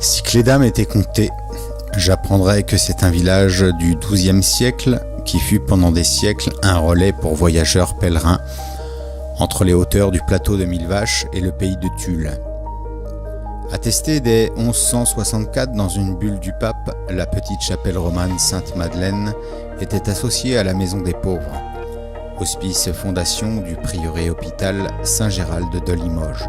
Si Cléda m'était contée, j'apprendrais que c'est un village du XIIe siècle qui fut pendant des siècles un relais pour voyageurs pèlerins entre les hauteurs du plateau de Millevaches et le pays de Tulle. Attestée dès 1164 dans une bulle du pape, la petite chapelle romane Sainte-Madeleine était associée à la Maison des Pauvres, hospice fondation du prieuré hôpital Saint-Gérald de Limoges.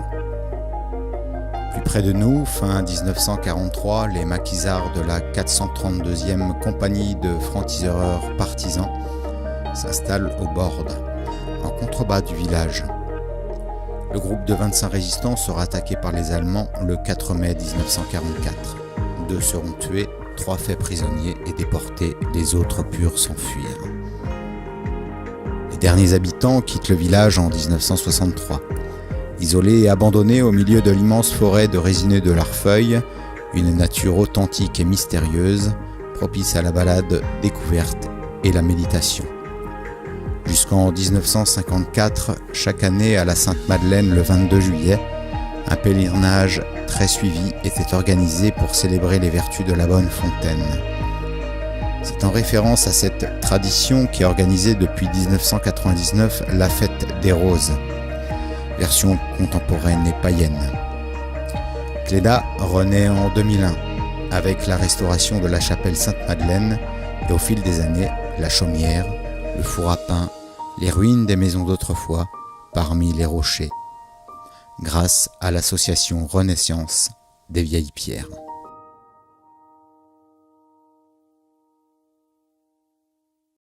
Plus près de nous, fin 1943, les maquisards de la 432e compagnie de francs-tireurs partisans s'installent au bord, en contrebas du village. Le groupe de 25 résistants sera attaqué par les Allemands le 4 mai 1944. 2 seront tués, 3 faits prisonniers et déportés, les autres purent s'enfuir. Les derniers habitants quittent le village en 1963. Isolés et abandonnés au milieu de l'immense forêt de résineux de Larfeuille, une nature authentique et mystérieuse, propice à la balade découverte et la méditation. Jusqu'en 1954, chaque année à la Sainte-Madeleine le 22 juillet, un pèlerinage très suivi était organisé pour célébrer les vertus de la bonne fontaine. C'est en référence à cette tradition qu'est organisée depuis 1999 la fête des roses, version contemporaine et païenne. Cléda renaît en 2001 avec la restauration de la chapelle Sainte-Madeleine et au fil des années, la chaumière, le four à pain, les ruines des maisons d'autrefois parmi les rochers, grâce à l'association Renaissance des Vieilles Pierres.